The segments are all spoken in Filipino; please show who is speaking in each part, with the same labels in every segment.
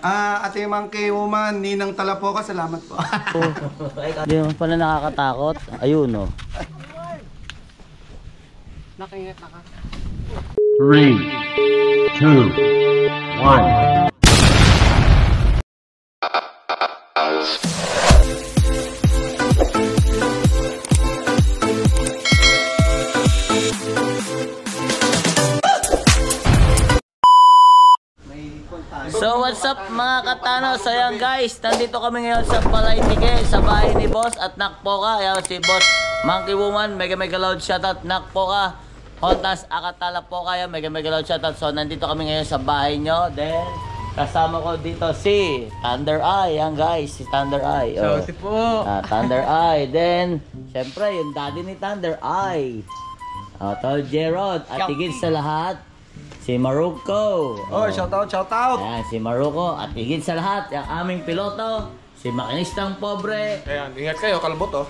Speaker 1: Ate Monkey Woman, Ninang Talapoka, salamat po.
Speaker 2: Hindi naman pala nakakatakot. Ayun o.
Speaker 3: Nakaingat na ka.
Speaker 4: 3, 2, 1.
Speaker 2: So what's up mga katano? So ayan guys, nandito kami ngayon sa Palaytike, sa bahay ni Boss at Nakpoka. Ayan si Boss Monkey Woman, mega loud shoutout. Nakpoka, Hontas Akatala Poka, ayan mega loud shoutout. So nandito kami ngayon sa bahay nyo. Then kasama ko dito si Thunder Eye. Ayan guys, si Thunder Eye. Oh.
Speaker 3: Shouty po.
Speaker 2: Thunder Eye. Then syempre yung daddy ni Thunder Eye. Tol Jerod. At higit sa lahat, si Maruko.
Speaker 1: Oh, shoutout.
Speaker 2: Ayan, si Maruko. At higit sa lahat, yung aming piloto, si Makinistang Pobre.
Speaker 3: Ayan, ingat kayo, kalbot oh.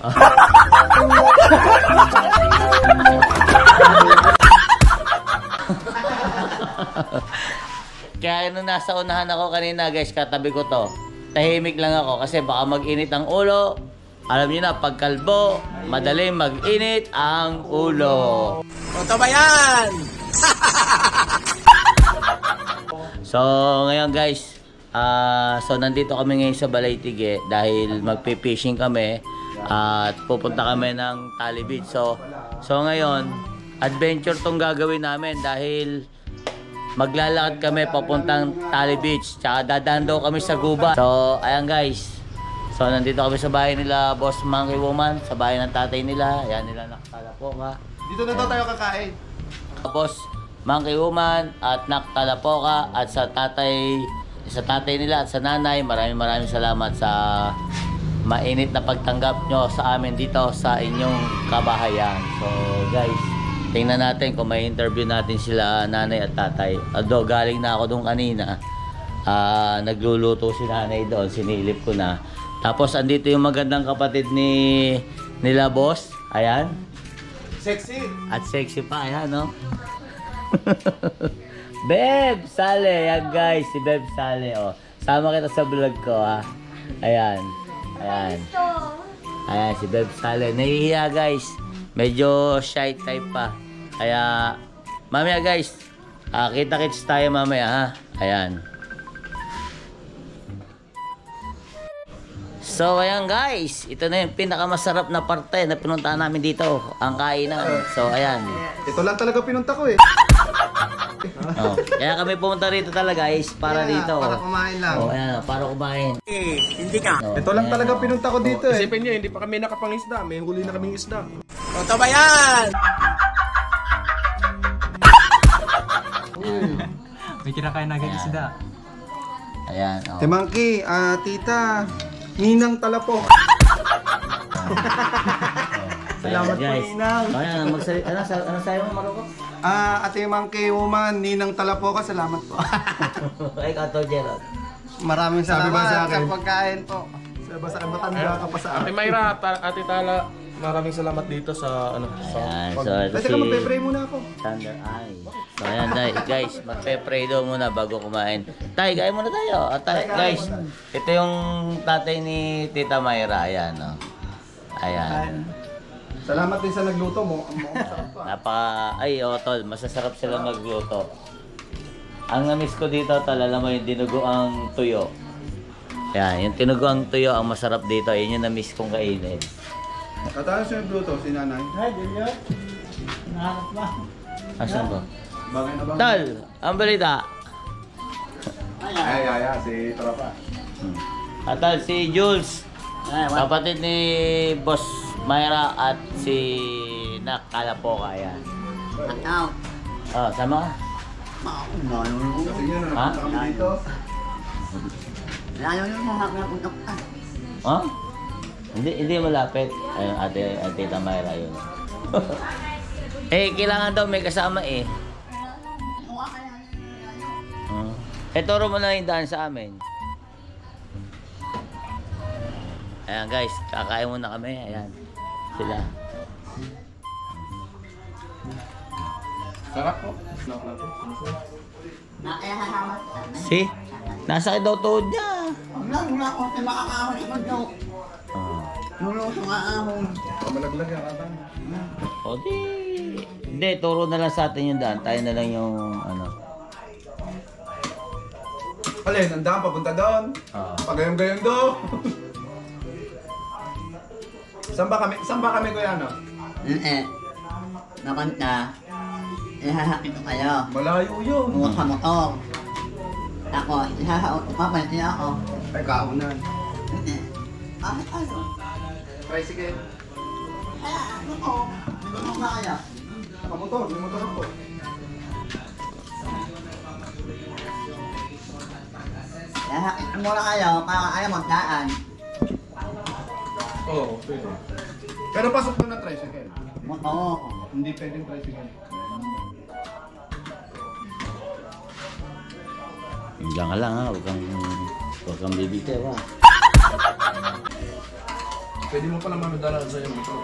Speaker 2: Kaya nung nasa unahan ako kanina guys, katabi ko to. Tahimik lang ako kasi baka mag-init ang ulo. Alam niyo na, pag kalbo, madaling mag-init ang ulo.
Speaker 3: Toto ba yan?
Speaker 2: So, ngayon guys, so nandito kami ngayon sa Balaytike dahil magpi-fishing kami at pupunta kami ng Tali Beach. So ngayon, adventure tong gagawin namin dahil maglalakad kami papuntang Tali Beach. Tsaka dadaan daw kami sa gubat. So, ayan guys. So, nandito kami sa bahay nila Boss Monkey Woman, sa bahay ng tatay nila. Ayan nila Nakatalapoka.
Speaker 1: Dito na daw tayo kakain.
Speaker 2: Boss Monkey Woman at Nakatalapoka at sa tatay nila at sa nanay, maraming salamat sa mainit na pagtanggap nyo sa amin dito sa inyong kabahayan. So guys, tingnan natin kung may interview natin sila nanay at tatay. Although galing na ako doon kanina, nagluluto si nanay doon, sinilip ko na. Tapos andito yung magandang kapatid nila boss, ayan.
Speaker 1: Sexy.
Speaker 2: At sexy pa, ayan no. Beb Sale, yan guys, si Beb Sale, oh. Sama kita sa vlog ko, ha. Ayan. Ayan, si Beb Sale. Nahihiya, guys. Medyo shy type pa. Kaya, mamaya, guys, kita-kits tayo mamaya, ha. Ayan. So, ayan guys, ito na yung pinakamasarap na parte na pinuntahan namin dito, ang kainan. So, ayan.
Speaker 1: Ito lang talaga pinunta ko eh.
Speaker 2: Oh, kaya kami pumunta rito talaga guys, para dito.
Speaker 1: Para kumain lang.
Speaker 2: Oh, ayan, para kumain.
Speaker 3: Hindi ka.
Speaker 2: Oh,
Speaker 1: Ito lang
Speaker 2: ayan,
Speaker 1: talaga
Speaker 2: oh.
Speaker 1: pinunta ko dito eh.
Speaker 3: Isipin nyo, hindi pa kami nakapangisda. May huli na kaming isda. Toto ba yan?
Speaker 5: May kinakain na agad isda.
Speaker 2: Ayan, oh.
Speaker 1: Ate Monkey, tita, Ninang Talapoka. Salamat po,
Speaker 2: guys.
Speaker 1: Ninang.
Speaker 2: Oh, ayan, ano sa'yo mo, Maruko?
Speaker 1: Ate Monkey Woman, Ninang Talapoka, salamat po.
Speaker 2: Ay, Kato Gerald.
Speaker 1: Maraming
Speaker 3: Sabi ba
Speaker 1: salamat
Speaker 3: sa akin?
Speaker 1: sa pagkain po. Sabi sa matanda ka pa sa
Speaker 3: Ate Mayra, Ate Tala, maraming salamat dito sa
Speaker 2: Ayan, so ito
Speaker 1: Teka, magpe-pray muna ako.
Speaker 2: Thunder Eye. So ayan guys, magpe-pray daw muna bago kumain. Tay, kain muna tayo. Guys, ito yung tatay ni Tita Mayra. Ayan, oh. Ayan.
Speaker 1: Salamat din sa nagluto mo.
Speaker 2: Ay, tol, masasarap sila magluto. Ang na-miss ko dito, tol, alam mo yung dinuguang tuyo. Ayan, yung tinuguang tuyo ang masarap dito. Yun yung na-miss kong kainin.
Speaker 1: Tatalo siya nagluto, si nanay. Hi, Julia. Nahanap ba?
Speaker 2: Asan ba?
Speaker 1: Bagay na bagay.
Speaker 2: Tol, ang balita.
Speaker 1: Ay, si Tropa.
Speaker 2: Tol, si Jules. Kapatid ni Boss Mayra at si Nakalapoka, yan. Oh, sama ka?
Speaker 1: Kasi yun,
Speaker 2: Ha?
Speaker 1: napunta kami dito.
Speaker 2: Ha? Hindi malapit. Ayun, ate Tita Mayra yun. Kailangan daw may kasama eh. Turo mo na yung daan sa amin. Ayan guys, kakain muna kami. Ayan, sila.
Speaker 3: Sarap po.
Speaker 2: Si? Nasakit daw tuhod niya.
Speaker 6: Wala ko sa makakahon ikaw daw. Luluto nga ahon.
Speaker 1: Malaglag yan kata.
Speaker 2: O di... Hindi, turo na lang sa atin yung daan. Tayo na lang yung ano.
Speaker 1: Alin, ang daan papunta doon. Pagayong-gayong doon. Saan ba kami kuya ano?
Speaker 6: Nakanta. Ihahakit ko kayo.
Speaker 1: Malayo yun.
Speaker 6: Tungkol sa motor. Tapos, ipapalit niya ako.
Speaker 1: Ay, kaunan.
Speaker 6: Ano?
Speaker 1: Tricycle.
Speaker 6: Ano ko? Ano ba kaya?
Speaker 1: Kamotor, may motor ako.
Speaker 6: Ihahakit ko muna kayo para kayo magdaan.
Speaker 1: Oo, pwede. Pero pasok doon na tricycle.
Speaker 6: Motor.
Speaker 1: Hindi pwedeng tricycle.
Speaker 2: Diyan ka lang ha. Huwag kang bibitew ha.
Speaker 3: Pwede mo pala mamadalaan sa iyo ito.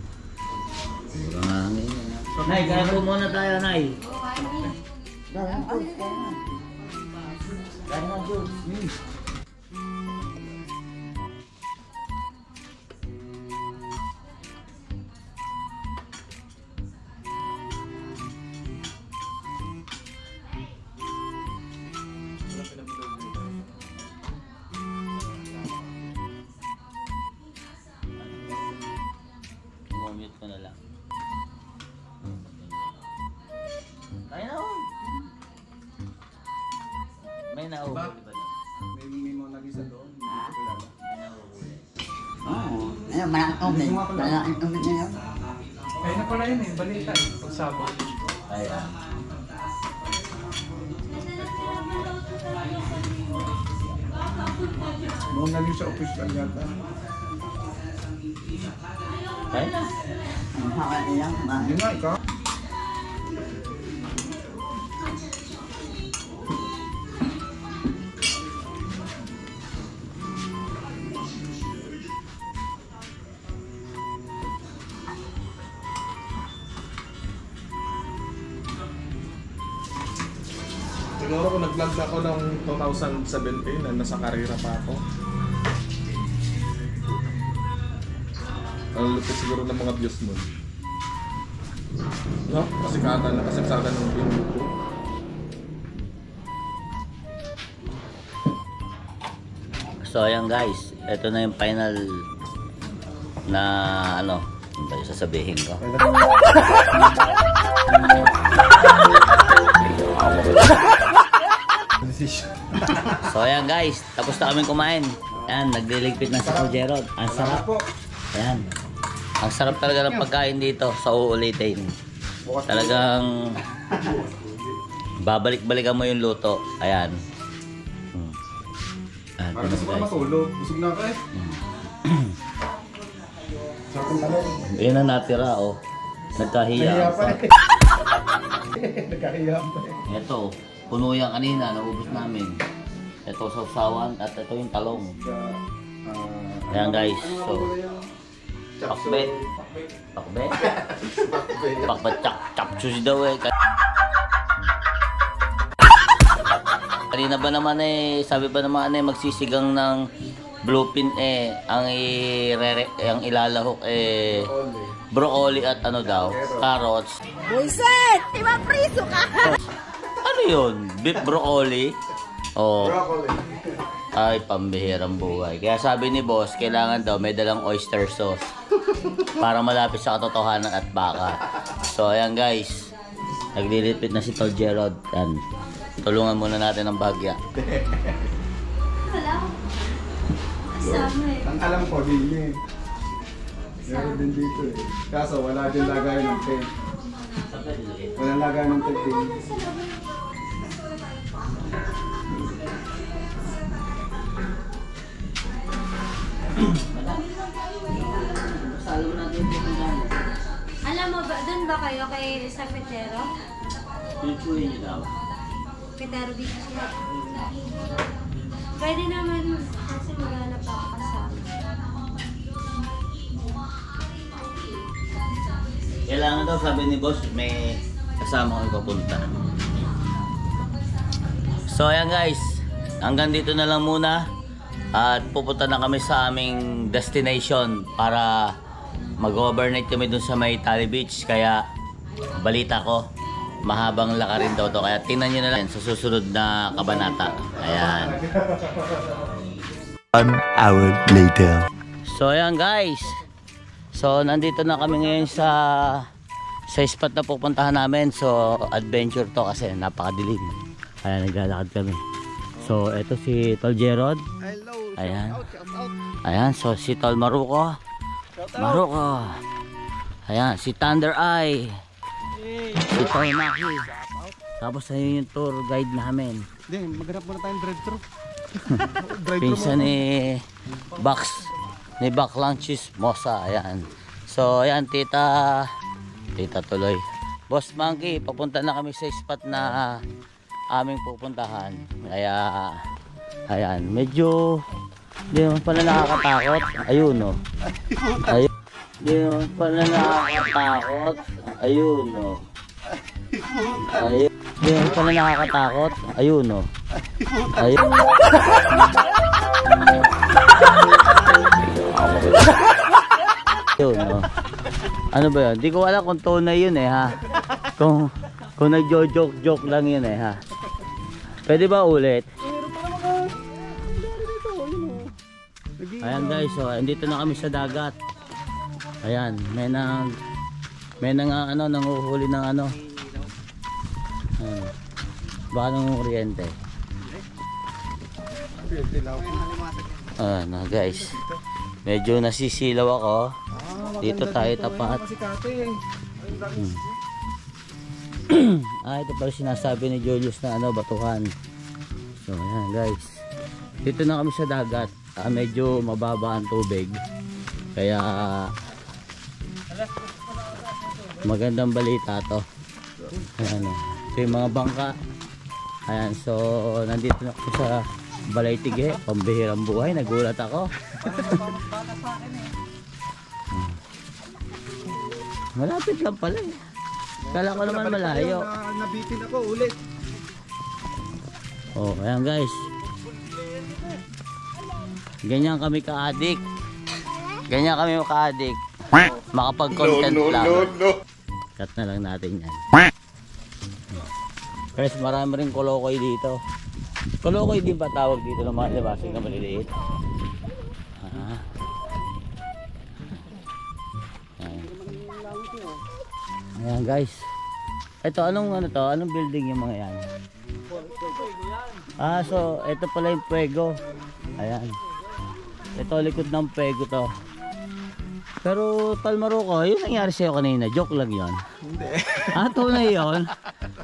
Speaker 2: Huwag kang hangin. Nay, kaya po muna tayo, Nay.
Speaker 6: Dalang ko.
Speaker 2: Kaya nga, Jules. Mute ko na lang. Ay na, oh. May nauhuli ba?
Speaker 1: May mga nag-isa doon. Hindi ko kilala.
Speaker 2: May nauhuli.
Speaker 6: Oo. Ayun, malaking tubig. Malaking tubig na yun.
Speaker 5: Kaya na pala yun eh, balita eh, pagsabot.
Speaker 2: Ayan.
Speaker 1: Mga nag-isa official yata.
Speaker 2: Kaya na.
Speaker 6: Ang hawak niya.
Speaker 1: Yun nga, ikaw.
Speaker 3: Siguro kung nag-vlog ako ng 2017 na nasa karera pa ako. Ang lupit siguro ng mga views mo. No? Kasikatan na kasikatan ng YouTube.
Speaker 2: So ayan guys, ito na yung final na ano, ano ba yung sasabihin ko? So ayan guys, tapos na kami kumain. Ayan, nagliligpit na si Kujerod. Ang sarap. Ayan. Ang sarap talaga ng pagkain dito sa uulitin. Talagang babalik-balikan mo yung luto. Ayan. Ayan,
Speaker 1: Parang gusto ko
Speaker 2: guys.
Speaker 1: matulog. Busog na ako eh. Sarap ang talong.
Speaker 2: Yun ang natira, oh. Nagkahiya.
Speaker 1: Nahiya pa eh. Nagkahiya pa eh.
Speaker 2: Ito, puno yan kanina, naubos namin. Ito sausawan at ito yung talong. Ayan guys, so pakbet. Pakbet? Pakbet chapchus daw eh. Kanina ba naman eh, sabi ba naman eh, magsisigang ng bluepin eh, ang ilalahok eh, broccoli at ano daw, carrots.
Speaker 7: Buisit! Iba priso ka!
Speaker 2: Ano yun? Beef broccoli? Oh,
Speaker 1: Broccoli.
Speaker 2: ay pambihirang buhay. Kaya sabi ni boss, kailangan daw may dalang oyster sauce para malapit sa katotohanan at baka. So ayan guys, naglilipit na si Tol Gerald. Yan. Tulungan muna natin ang bagya.
Speaker 7: Wala. Kasama eh.
Speaker 1: Ang alam ko, din eh. Meron din dito eh. Kaso wala din lagay ng tent. Wala lagay ng tent din.
Speaker 7: Alam mo ba, doon ba kayo kay sa Petero?
Speaker 2: Pichuin niyo daw.
Speaker 7: Petero dito siya. Pwede naman kasi maghanap ako kasama.
Speaker 2: Kailangan daw, sabi ni boss, may kasama kong papunta. So ayan guys, hanggang dito na lang muna. At pupunta na kami sa aming destination para mag-overnight kami dun sa may Tally Beach. Kaya balita ko, mahabang lakarin daw to. Kaya tingnan nyo na lang sa susunod na kabanata. Ayan.
Speaker 8: 1 hour later.
Speaker 2: So ayan guys. So nandito na kami ngayon sa spot na pupuntahan namin. So adventure to kasi napakadilim. Ayan, naglalakad kami. So eto si Tol Gerald. Ayan. Ayan, so si Tol Maruko. Ayan, si Thunder Eye. Si Tol Maki. Tapos ayun yung tour guide namin.
Speaker 1: Hindi, maghanap muna tayong drive-thru.
Speaker 2: Pinsan ni Bax. Ni Back Lunches Mosa. Ayan. So ayan, tita tuloy. Boss Monkey, papunta na kami sa spot na aming pupuntahan. Kaya ayan, medyo di naman pala nakakatakot. Ayun no. Ayun. Di naman pala nakakatakot. Ayun no. Ayun. Di naman pala nakakatakot. Ayun no. Ayun. Ayun no. Ano ba yun? Di ko alam kung tunay yun ha. Kung nagjo-joke lang yun ha. Pwede ba ulit? Ayan guys, so andito na kami sa dagat. Ayan, may nang nanguhuli ng ano. Ayan. Baka nang kuryente. Ayan na guys. Medyo nasisilaw ako. Dito tayo tapat. Ito pala sinasabi ni Julius na ano, batuhan. So ayan guys, dito na kami sa dagat. Medyo mababa ang tubig, kaya magandang balita to. Ayan, ito yung mga bangka. Ayan, so nandito na ako sa Balaytige, pambihirang buhay. Nagulat ako. Malapit lang pala eh. Kala ko naman malayo.
Speaker 1: Nabitin ako ulit.
Speaker 2: Oh, ayan guys. Ganyan kami ka-addict. Ganyan kami ka-addict. Makapag-content lang. Cut na lang natin yan. Guys, marami rin kolokoy dito. Kolokoy din ba tawag dito ng mga libasig na maliliit? Ayan guys. Ito anong ano to? Anong building yung mga yan? So ito pala yung Puego. Ayan. Ito likod ng Puego to. Pero Tol Maruko, yung nangyari sa'yo kanina, joke lang yun.
Speaker 1: Hindi.
Speaker 2: Tunay yun.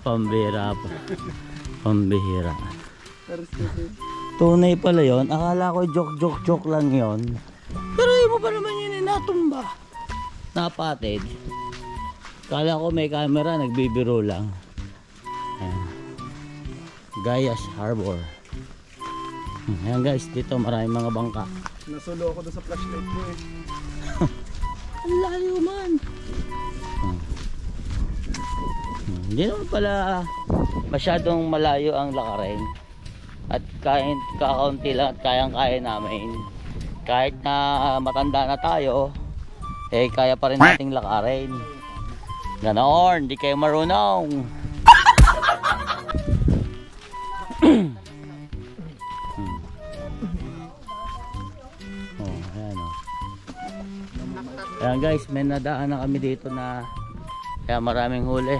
Speaker 2: Pambihira po. Pambihira. Tunay pala yun. Akala ko joke lang yun. Pero yung mo pa naman yun natumba. Napatid. Kala ko may camera, nagbibiro lang. Ayan. Gayas Harbor. Ayan guys, dito maraming mga bangka.
Speaker 1: Nasulo ako doon sa flashlight mo eh.
Speaker 2: Ang layo man. Hindi naman pala masyadong malayo ang lakarin. At kahit kakaunti lang at kayang-kaya namin. Kahit na matanda na tayo, eh kaya pa rin nating lakarin. Ganoon, di kayo marunong. Ayan o. Ayan guys, may nadaan na kami dito na kaya maraming huli.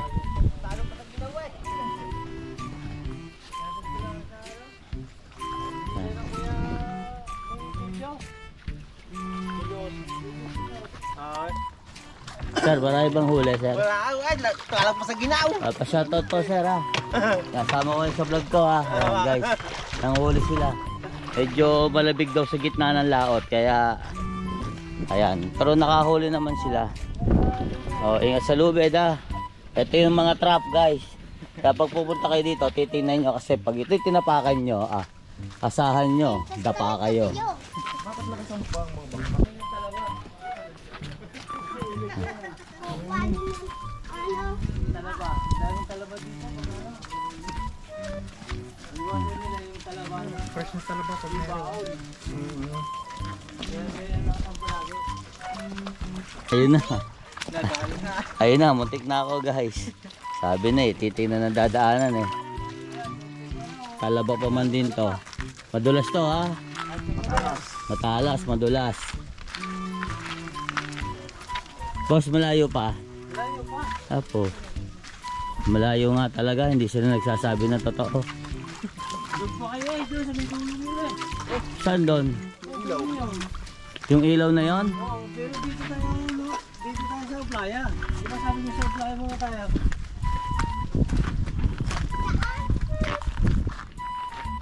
Speaker 2: Sir, marami bang huli, sir?
Speaker 6: Wala, talag pa sa ginaw.
Speaker 2: Pa-shoutout po, sir, ha. Kasama ko sa vlog ko, ha. Ayan, guys, nanghuli sila. Medyo malabig daw sa gitna ng laot, kaya ayan, pero nakahuli naman sila. Ingat sa lubid, ha. Ito yung mga trap, guys. Kapag pupunta kayo dito, titingnan nyo kasi pag ito'y tinapakan nyo, asahan nyo, dapa kayo. Talaba. Daming talaba dito. Iwanan nila yung talaba na.
Speaker 3: Fresh na talaba pag meron.
Speaker 2: Ayun na. Ayun na, muntik na ako guys. Sabi na eh, titingnan na dadaanan eh. Talaba pa man din to. Madulas to ha. Matalas, madulas. Boss, malayo pa.
Speaker 5: Malayo pa.
Speaker 2: Apo. Malayo nga talaga, hindi sila nagsasabi ng totoo.
Speaker 5: Doon pa kayo eh, doon sa may tulong nila.
Speaker 2: Saan doon? Yung ilaw na yon?
Speaker 5: Oo, pero dito tayo sa playa. Di ba sabi niyo sa playa muna tayo?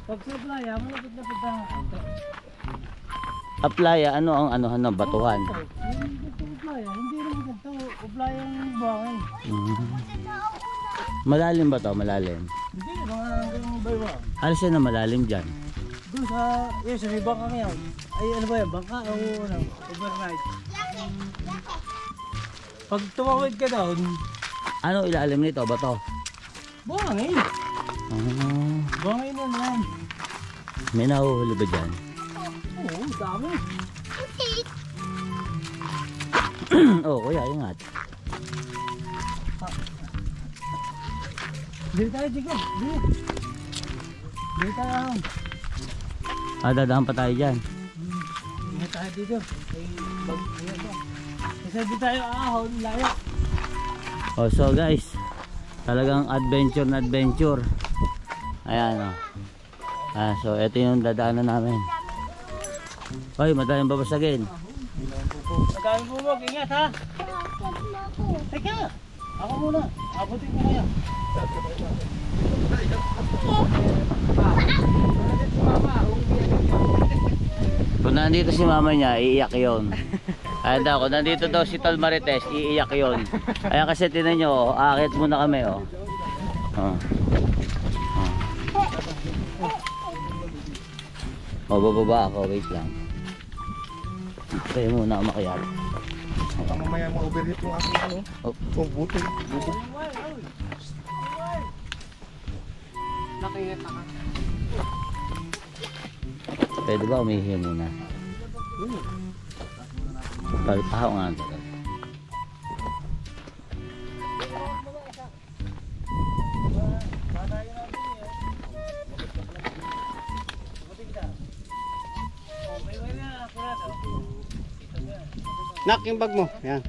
Speaker 5: Pag sa playa, malapit na punta ng kanto.
Speaker 2: Aplaya, ano ang ano, batuhan?
Speaker 5: Yung dito sa playa, hindi rin ganito. O playa yung buhangin.
Speaker 2: Malalim ba to? Malalim?
Speaker 5: Hindi, mga hanggang baywang.
Speaker 2: Alas yan na malalim dyan.
Speaker 5: Doon sa, yun, sa may bangka ngayon. Ay, ano ba yan? Bangka o ano? Overnight. Pag tumawid ka doon,
Speaker 2: Ano ilalim nito? Bato?
Speaker 5: buhangin. Buhangin na naman.
Speaker 2: May nahuhuli ba dyan?
Speaker 5: Oo, dami.
Speaker 2: Oo, kuya, ingat.
Speaker 5: Dito tayo, Jigo. Dito. Dito tayo.
Speaker 2: Dadaan pa tayo dyan.
Speaker 5: Ingat tayo dito. Ay, ingat ba? Kasi dito tayo ahon, layo.
Speaker 2: Oh, so guys, talagang adventure na adventure. Ayan, oh. So ito yung dadaanan namin. Hoy, madaling babasagin.
Speaker 5: Nagawin po mo, ingat ha. Teka, ako muna. Abutin ko kaya.
Speaker 2: Kung nandito si mama niya, iiyak yun. Ayan daw, kung nandito daw si Tol Marites, iiyak yun. Ayan kasi tinan nyo, aakit muna kami. Oh. Bababa ako, wait lang. Kaya muna ako makiyak.
Speaker 3: Baka mamaya ma-overheat yung aking ano.
Speaker 2: Oh.
Speaker 3: Oh, buto. Buto.
Speaker 5: Nakingat na ka.
Speaker 2: Pwede ba umihi muna? Palipahaw nga ito.
Speaker 6: Nak, yung bag mo. Yan.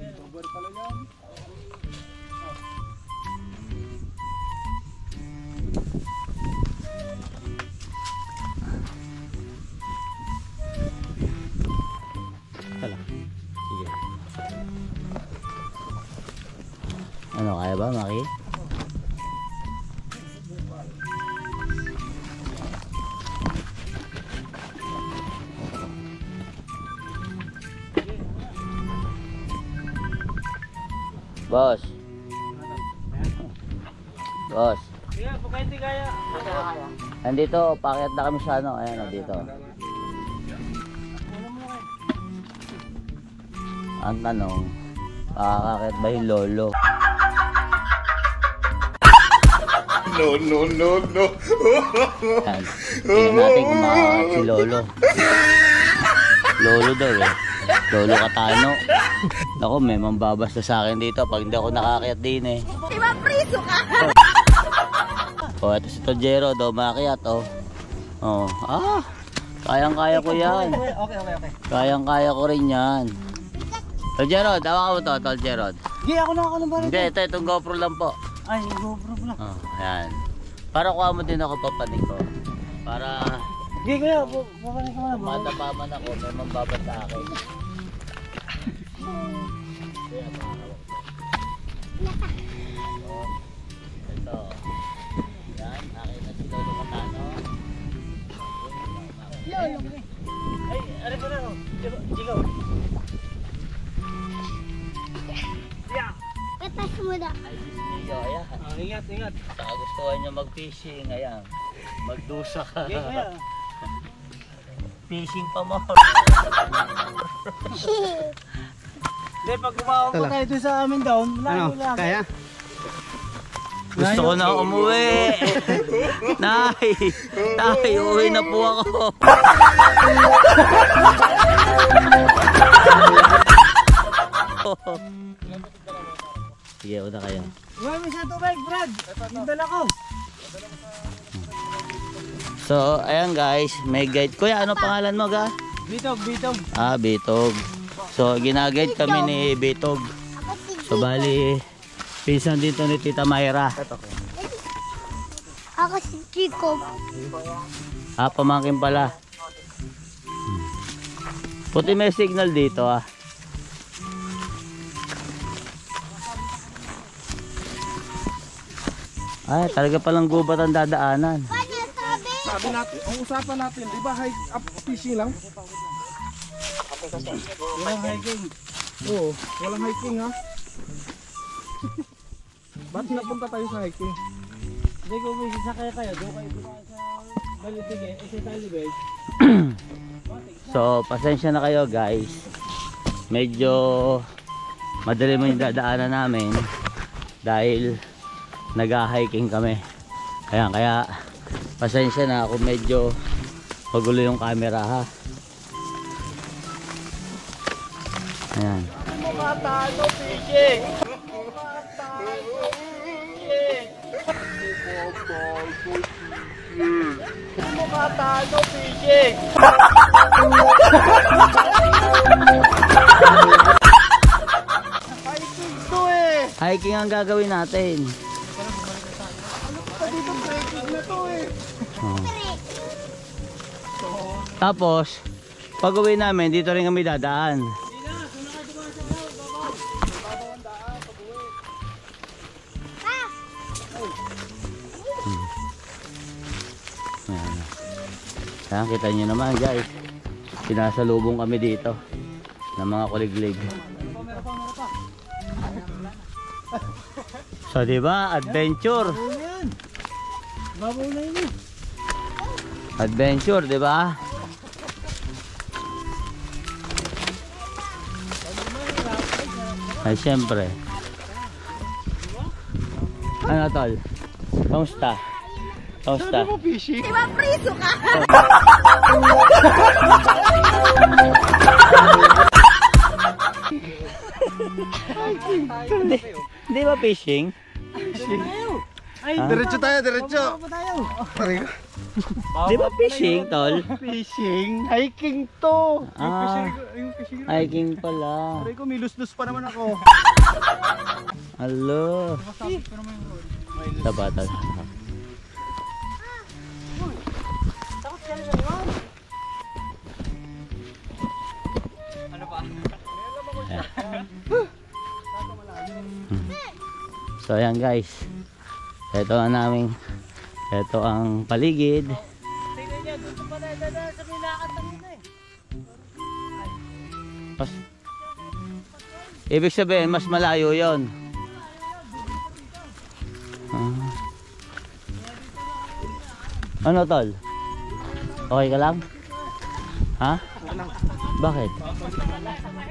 Speaker 2: Tala. Sige. Ano, kaya ba, Maki? Boss. Boss.
Speaker 5: Sige, pagka hindi kaya.
Speaker 2: Andito, pakyat na kami sa ano. Ayan, nandito. Ang tanong, makakakit ba yung lolo?
Speaker 3: No.
Speaker 2: Ayan. Tingnan natin kung makakakit si lolo. Lolo daw eh. Lolo Katano. Ako, may mambabasta sa akin dito pag hindi ako nakakayat din eh.
Speaker 7: Di ba priso ka?
Speaker 2: O, ito si Tojero daw makakayat oh. Oh, kayang-kaya ko yan.
Speaker 5: Okay.
Speaker 2: Kayang-kaya ko rin yan. Tojero, dawa ka mo to, Tojero.
Speaker 5: Sige, ako ng baril.
Speaker 2: Hindi, itong GoPro lang po.
Speaker 5: Ay, GoPro pala.
Speaker 2: Oh, ayan. Para kuha mo din ako papanik ko. Para
Speaker 5: Sige, kuya, babalik ka muna.
Speaker 2: matapaman ako, may mambabat sa akin. Kaya makakawak ko. Oh, ito. Yan, akin na si Lolo Katano.
Speaker 5: Lolo. Ay, ano pa na ako? Jigo.
Speaker 7: Katas mo na.
Speaker 2: Ay, Disneyo, ayan.
Speaker 5: Ingat.
Speaker 2: Saka gustuhan nyo mag-fishing, ayan. Magdusa ka.
Speaker 5: Sige, kuya.
Speaker 2: Fishing pa mo.
Speaker 5: Hindi, pag umawag pa tayo doon sa amin down,
Speaker 6: Ano? Kaya?
Speaker 2: Gusto ko na umuwi. Nay, uwi na po ako. Sige, una kayo.
Speaker 5: Uy, may sa tubig, Brad. Yung dala ko.
Speaker 2: So, ayan guys, may guide. Kuya, ano pangalan mo ga?
Speaker 5: Bitog, bitog.
Speaker 2: Ah, Bitog. So, ginaguide kami ni Bitog. So, bali, pinsan dito ni Tita Mayra.
Speaker 7: Ako si Chico.
Speaker 2: Ah, pamangkin pala. Puti may signal dito ah. Ay, talaga palang gubat ang dadaanan.
Speaker 3: Sabi natin, ang usapan natin, di ba hike up fishing lang?
Speaker 5: Walang hiking.
Speaker 3: Oo, walang hiking ha. Ba't napunta tayo sa hiking?
Speaker 5: Hindi ko may sasakay kayo. Doon kayo sa Balitige. Sa Talibay.
Speaker 2: So, pasensya na kayo guys. Medyo madali mo yung dadaanan namin dahil nag-hiking kami. Kaya pasensya na kung medyo magulo yung camera ha. Ayan.
Speaker 5: Makatalo fishing! Makatalo fishing! Hiking to eh!
Speaker 2: Hiking ang gagawin natin.
Speaker 5: Dito trekking na to eh!
Speaker 2: Tapos, pag uwi namin, dito rin kami dadaan. Ayan. Ayan, kita nyo naman guys. Sinasalubong kami dito ng mga kuliglig. So diba, adventure.
Speaker 5: Babaw na yun eh!
Speaker 2: Adventure, diba? Ay, syempre. Ano tol? Kamusta? Kamusta?
Speaker 6: Fishing?
Speaker 2: Di ba fishing?
Speaker 5: Ay,
Speaker 6: Diretso tayo, diretso.
Speaker 5: pa tayo!
Speaker 2: Di ba fishing, tol?
Speaker 6: Fishing? Hiking to.
Speaker 2: Ah,
Speaker 6: Yung fishing.
Speaker 2: hiking pala.
Speaker 6: Pare ko, may lus-lus pa naman ako.
Speaker 2: Alo. Sabatan. So ayan guys. Ito ang paligid.
Speaker 5: Tingnan niya, doon pa tayo dadaan sa may lakad lang yun eh!
Speaker 2: Ibig sabihin, mas malayo yon. Ano tol? Okay ka lang? Ha? Bakit?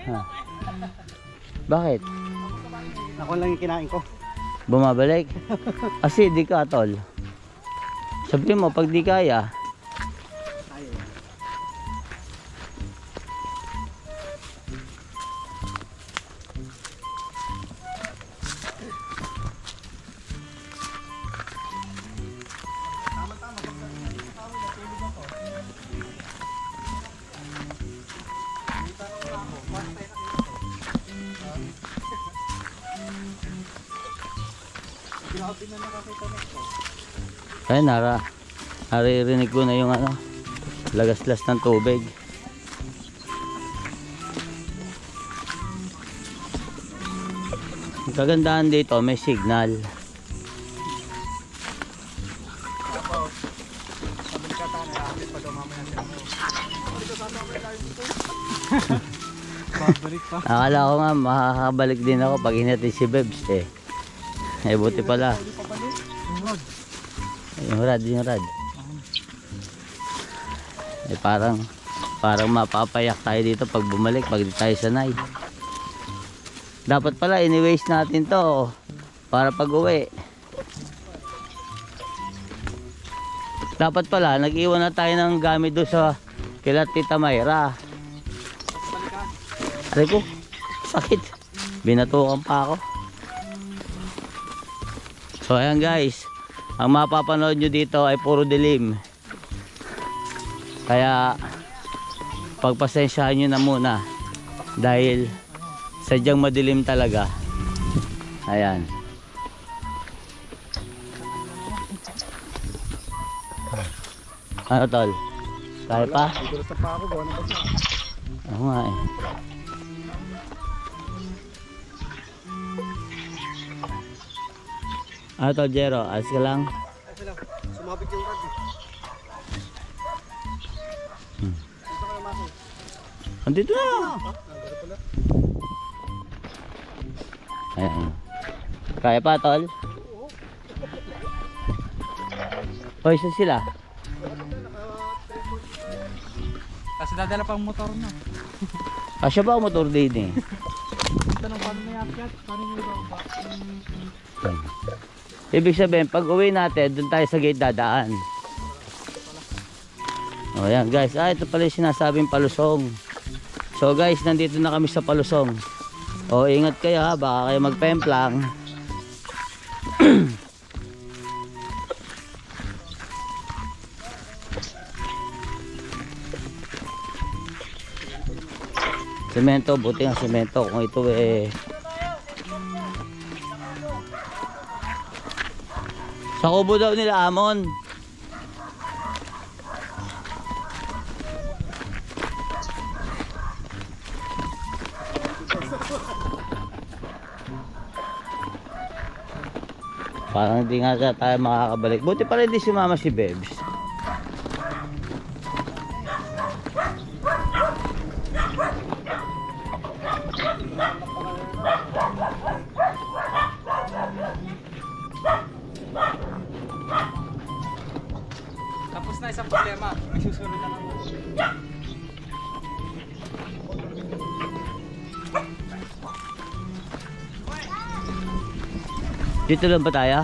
Speaker 2: Ha? Bakit?
Speaker 6: Ako lang yung kinain ko.
Speaker 2: Bumabalik? Kasi di ka tol. Sabi mo, pag di kaya, ay naririnig ko na yung ano, lagaslas ng tubig. Ang kagandahan dito, may signal. Akala ko nga makakabalik din ako pag hinatid si Bebs eh. Eh buti pala. Yung rad. Eh parang mapapayak tayo dito pag bumalik, pag di tayo sanay. Dapat pala ini-waste natin to para pag-uwi. Dapat pala nag-iwan na tayo ng gamit doon sa kila Tita Mayra. Aray ko, sakit. Binatukan pa ako. So ayan guys, ang mapapanood nyo dito ay puro dilim. Kaya pagpasensyahan nyo na muna dahil sadyang madilim talaga. Ayan. Ano tol? Kaya pa?
Speaker 1: Ito sa pa ako, gawa ng basa.
Speaker 2: Oo nga eh. Ano tol Jero? Alis ka lang?
Speaker 1: Sumabit yung rad.
Speaker 2: Andito na! Ayan. Kaya pa tol? Hoy, saan sila?
Speaker 5: Kasi dadala pang motor na.
Speaker 2: Kasya ba ang motor din eh?
Speaker 5: Tanong paano may akyat? Paano may ibaba?
Speaker 2: Ibig sabihin, pag uwi natin, dun tayo sa gate dadaan. O yan guys, ito pala yung sinasabing palusong. So guys, nandito na kami sa palusong. O ingat kayo ha, baka kayo magpemplang. Semento, buti ang semento. Kung ito eh sa kubo daw nila Amon. Parang hindi nga tayo makakabalik. Buti pala hindi sumama si Bebs.
Speaker 5: Tapos na isang problema. May susunod na naman.
Speaker 2: Dito lang ba tayo?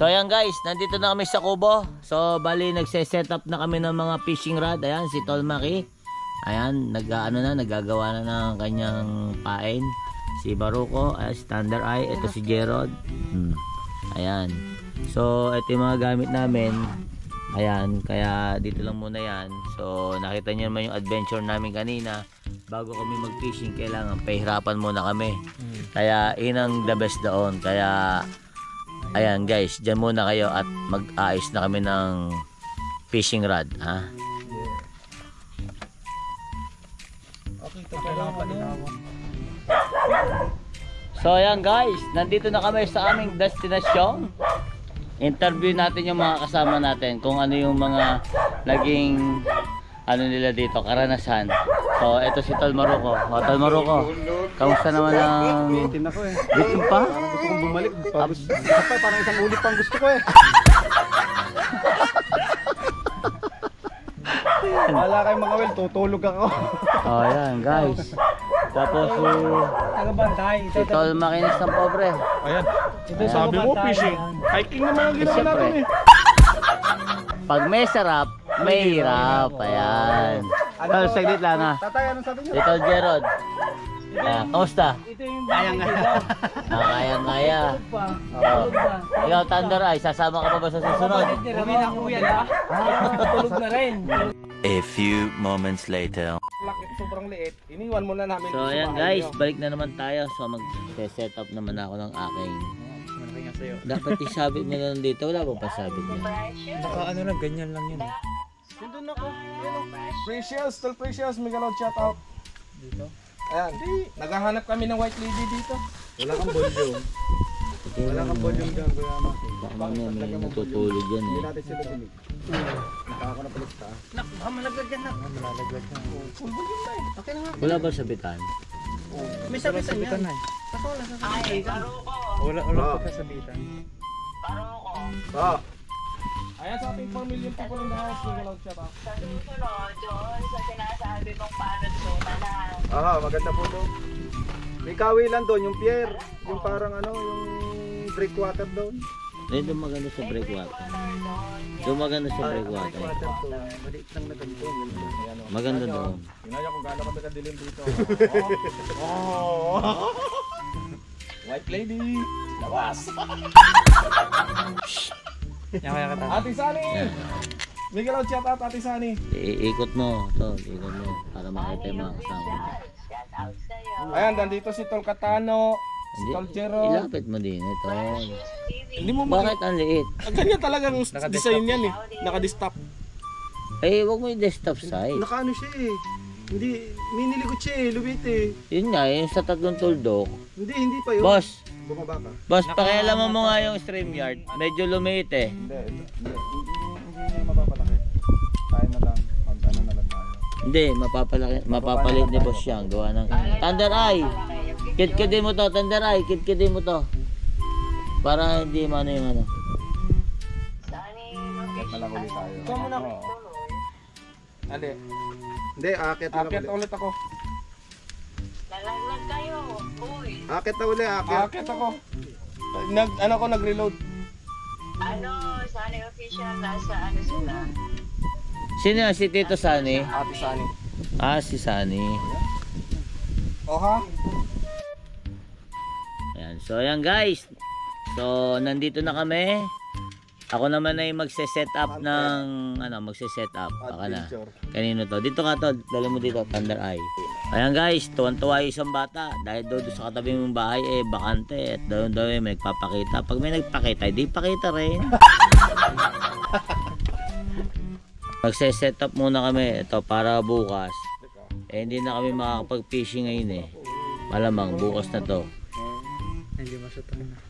Speaker 2: So ayan guys, nandito na kami sa kubo. So bali nagse-set up na kami ng mga fishing rod. Ayan si Tol Maki. Ayan, nagagawa na ng kanyang pain. Si Baruco, si Thunder Eye, ito si Gerald. Ayan. So ito yung mga gamit namin. Ayan, kaya dito lang muna yan. So nakita niyo naman yung adventure namin kanina. Bago kami mag-fishing, kailangan pahirapan muna kami. Kaya inang the best doon. Kaya ayan guys, dyan muna kayo at mag-aayos na kami ng fishing rod, ha?
Speaker 5: Okay, ito kailangan pa din ako.
Speaker 2: So ayan guys, nandito na kami sa aming destinasyon. Interview natin yung mga kasama natin kung ano yung mga naging ano nila dito, karanasan. So ito si Tol Maruco. O Tol Maruco, kamusta naman ang...
Speaker 1: Bitin ako eh.
Speaker 2: Bitin pa?
Speaker 1: Parang gusto kong bumalik. Parang isang ulit pang gusto ko eh. Wala kayong mga wel, tutulog ako.
Speaker 2: O ayan guys. Tapos
Speaker 5: Tagabantay.
Speaker 2: si Tol Makinis ng pobre.
Speaker 3: Ayan.
Speaker 5: Ito
Speaker 3: Sabi mo, fishing. Hiking naman ang ginawa
Speaker 2: Siyempre.
Speaker 3: natin eh.
Speaker 2: Pag may sarap, may hirap. Ayan. Tol, saglit lang ha.
Speaker 1: Tatay, anong sabi niyo?
Speaker 2: Si Tol Gerald. Ayan, kamusta?
Speaker 5: Ito yung kayang-kaya.
Speaker 2: Kayang-kaya. Oh. Ikaw, Thunder Eye, sasama ka pa ba sa susunod?
Speaker 5: Uwi na kuya na. Tulog na rin.
Speaker 8: A few moments later.
Speaker 1: Laki, sobrang liit. Iniwan muna namin.
Speaker 2: So
Speaker 1: sa
Speaker 2: ayan
Speaker 1: bahay
Speaker 2: guys,
Speaker 1: niyo.
Speaker 2: balik na naman tayo. So mag-set up naman ako ng aking.
Speaker 5: Malaki nga sa'yo.
Speaker 2: Dapat isabit mo na dito, wala bang pasabit niya?
Speaker 5: Baka ano lang, ganyan lang yun.
Speaker 1: Nandun ako. Ayan o. Precious, still Precious. May galawad shout out.
Speaker 5: Dito.
Speaker 1: Ayan. Naghahanap kami ng white lady dito. Wala kang bonjo. Wala kang volume dyan, Kuya Maki.
Speaker 2: Baka mamaya may natutulog yan
Speaker 1: Hindi
Speaker 2: eh.
Speaker 1: natin sila dinig. Nakaka na pala sa taas.
Speaker 5: Nak, baka malaglag yan, nak.
Speaker 1: Malalaglag na.
Speaker 5: Okay na nga.
Speaker 2: Wala ba sabitan?
Speaker 5: May sabitan yan. Kaso wala sa sabitan.
Speaker 1: Wala pa kasabitan.
Speaker 3: Ayan sa ating 4 million people in the house, nagalaw siya ba?
Speaker 9: Sa susunod, doon sa sinasabi mong panuntunan na
Speaker 1: Maganda po to. May kawi lang doon, yung pier. Yung parang ano, yung breakwater doon.
Speaker 2: Doon maganda sa breakwater. Doon maganda sa breakwater.
Speaker 1: to. Maliit lang na ganito. Ayan o.
Speaker 2: Maganda doon.
Speaker 3: Tingnan niyo kung gaano kami kadilim dito. White lady! Lawas! Ate Sani! Miguel out shout out Ate Sani!
Speaker 2: Iikot mo, tol. Ikot mo. Para makita yung mga kasama.
Speaker 9: shout out sa'yo.
Speaker 3: Ayan, nandito si Tol Catano, si Tol Jero.
Speaker 2: Ilapit mo din ito.
Speaker 3: Hindi mo
Speaker 2: Bakit ang liit?
Speaker 3: Ganyan talagang design yan eh. Naka-destop.
Speaker 2: Eh, wag mo yung desktop side.
Speaker 1: Nakaano siya eh. Hindi, minilikot siya eh, lumit eh.
Speaker 2: Yun nga, yung sa tatlong tuldok.
Speaker 1: Hindi pa yun.
Speaker 2: Boss,
Speaker 1: Bumaba ka.
Speaker 2: boss, pakialaman mo nga yung StreamYard. Medyo lumiit eh.
Speaker 1: Hindi niya mapapalaki. Tayo na lang, ano na lang tayo.
Speaker 2: Hindi, mapapalit ni boss yan. Gawa ng Thunder Eye. Kit-kitin mo to, Thunder Eye. Kit-kitin mo to. Para hindi mano yung ano.
Speaker 1: Malang ulit tayo.
Speaker 3: Ikaw muna. Ali,
Speaker 1: Hindi, akit na lang
Speaker 3: akit
Speaker 1: ulit.
Speaker 3: ulit ako.
Speaker 9: Lalaglag kayo. Uy.
Speaker 1: Akit na ulit, akit.
Speaker 3: Akit ako. Nag-reload.
Speaker 9: Ano, sana yung official nasa ano sila.
Speaker 2: Sino yan? Si Tito Sani?
Speaker 3: Ate Sani.
Speaker 2: Ah, si Sani.
Speaker 3: O ha?
Speaker 2: Ayan. So, ayan guys. So, nandito na kami. Ako naman ay magse-set up ng magse-set up. Baka na. Kanino to? Dito ka to. Dali mo dito, Thunder Eye. Ayan guys, tuwan-tuwa yung isang bata. Dahil doon sa katabi mong bahay bakante. At doon may nagpapakita. Pag may nagpakita, di pakita rin. Magse-set up muna kami. Ito para bukas. Hindi na kami makakapag-fishing ngayon eh. Malamang bukas na to.
Speaker 5: Hindi masutan na.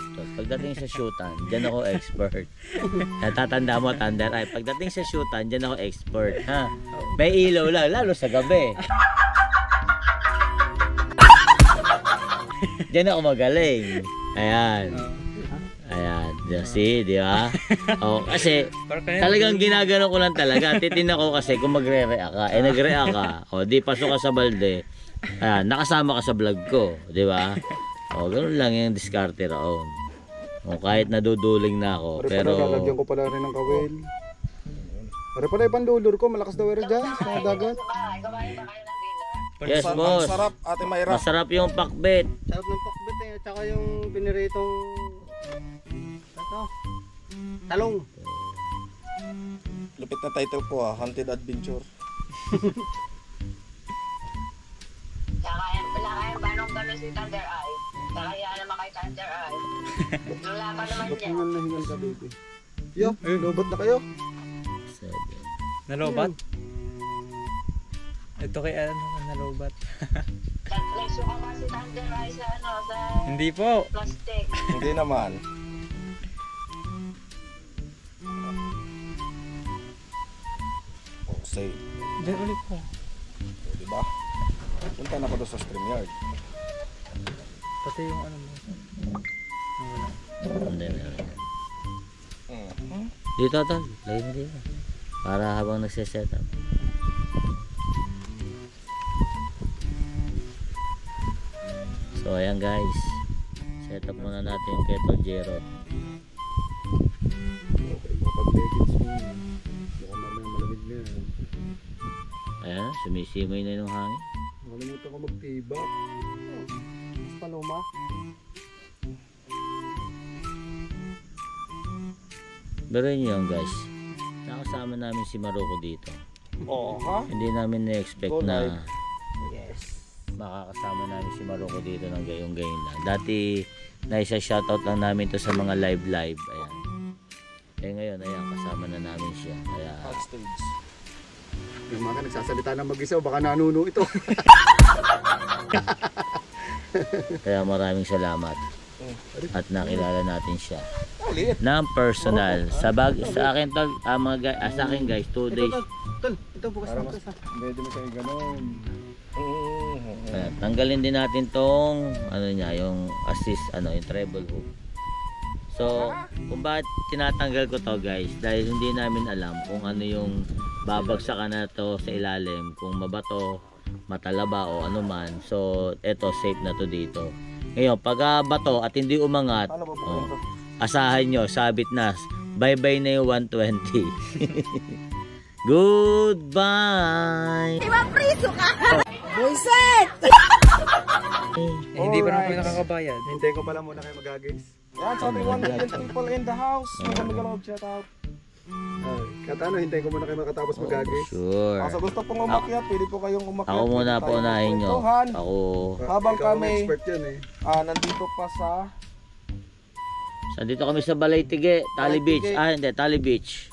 Speaker 2: So, pagdating sa shootan, dyan ako expert. Natatanda mo, Thunder Eye. Pagdating sa shootan, dyan ako expert. Ha? May ilaw lang, lalo sa gabi. Dyan ako magaling. Ayan. Ayan. See, di ba? Oh, kasi talagang ginagano ko lang talaga. Titignan ko kasi kung magre-react ka. Eh, nagre-react ka. O, di pasok ka sa balde. Ayan, nakasama ka sa vlog ko. Di ba? O, ganun lang yung diskarte raon. O, kahit naduduling na ako. Pero,
Speaker 1: lalagyan ko pala rin ng kawil. Pare pala yung pandulur ko, malakas daw rin dyan sa mga dagat.
Speaker 9: Kumain ba kayo ng dinner?
Speaker 2: yes boss.
Speaker 3: Ang sarap, Ate Mayra.
Speaker 2: Masarap yung pakbet.
Speaker 1: Sarap ng pakbet eh, tsaka yung piniritong talong.
Speaker 3: Lupit na title ko ha, Haunted Adventure.
Speaker 9: Tsaka yung banong-bano si Thunder Eye. Tsaka yan naman kay Thunder Eye. Lula pa naman
Speaker 1: Ba't
Speaker 9: yan.
Speaker 1: hingal na hingal ka, baby? Yo, lobot na kayo.
Speaker 5: Nalobat? Ito kay ano, nalobat.
Speaker 9: Nagsuka nga si Thunder Eye sa ano, sa
Speaker 5: Hindi po.
Speaker 9: plastic.
Speaker 3: Hindi naman. Oh, say.
Speaker 5: Diyan ulit po.
Speaker 3: Diba? Punta na ko doon sa StreamYard.
Speaker 5: Pati yung ano mo.
Speaker 2: Hindi. Dito tol, lagay mo dito. Para habang nagse-set up. So ayan guys. Set up muna natin yung Kettle Jero.
Speaker 1: Okay, mapag-leggings mo. Mukhang mamaya malamig na yan.
Speaker 2: Ayan, sumisimay na yung hangin.
Speaker 1: Nakalimutan ko magtibak. Mas paloma.
Speaker 2: Pero yun yun guys. Nakasama namin si Maroko dito.
Speaker 3: Oh, ha?
Speaker 2: Hindi namin na-expect
Speaker 3: Go
Speaker 2: na
Speaker 3: live.
Speaker 2: makakasama namin si Maroko dito ng gayong-gayon lang. Dati naisa shoutout lang namin to sa mga live. Ayan. Eh ngayon, ayan, kasama na namin siya. Kaya
Speaker 3: Hot stage.
Speaker 1: Yung mga nagsasalita ng mag-isa, baka nanuno ito.
Speaker 2: kaya maraming salamat. at nakilala natin siya
Speaker 3: Liit.
Speaker 2: ng personal. Sa akin tol, mga guys, sa akin guys, 2 days.
Speaker 5: Tol, ito bukas na ito.
Speaker 1: Pwede mo sa'yo ganun.
Speaker 2: Tanggalin din natin tong ano niya, yung assist, yung treble hook. So, kung bakit tinatanggal ko to guys, dahil hindi namin alam kung ano yung babagsakan na to sa ilalim, kung mabato, matalaba o ano man. So, eto safe na to dito. Ngayon, pag bato at hindi umangat, asahan nyo, sabit na. Bye-bye na yung 120. Goodbye!
Speaker 6: Imapriso ka! Buiset!
Speaker 5: Hindi pa naman kayo nakakabayad.
Speaker 1: Hintayin ko pala muna kayo mag-guys.
Speaker 3: Yan, sa ating 1 million people in the house. Mag-alawag shout out.
Speaker 1: Kahit ano, hintayin ko muna kayo makatapos mag-guys.
Speaker 2: Sure.
Speaker 3: Sa gusto pong umakyat, pwede po kayong umakyat.
Speaker 2: Ako muna
Speaker 3: Pwede
Speaker 2: po
Speaker 3: tayong
Speaker 2: unahin nyo.
Speaker 3: magkwentuhan.
Speaker 2: Ako.
Speaker 3: Habang
Speaker 1: Ikaw ang
Speaker 3: kami,
Speaker 1: expert yan eh.
Speaker 3: nandito pa sa
Speaker 2: Nandito kami sa Balaytige, Tali Beach. Hindi, Tali Beach.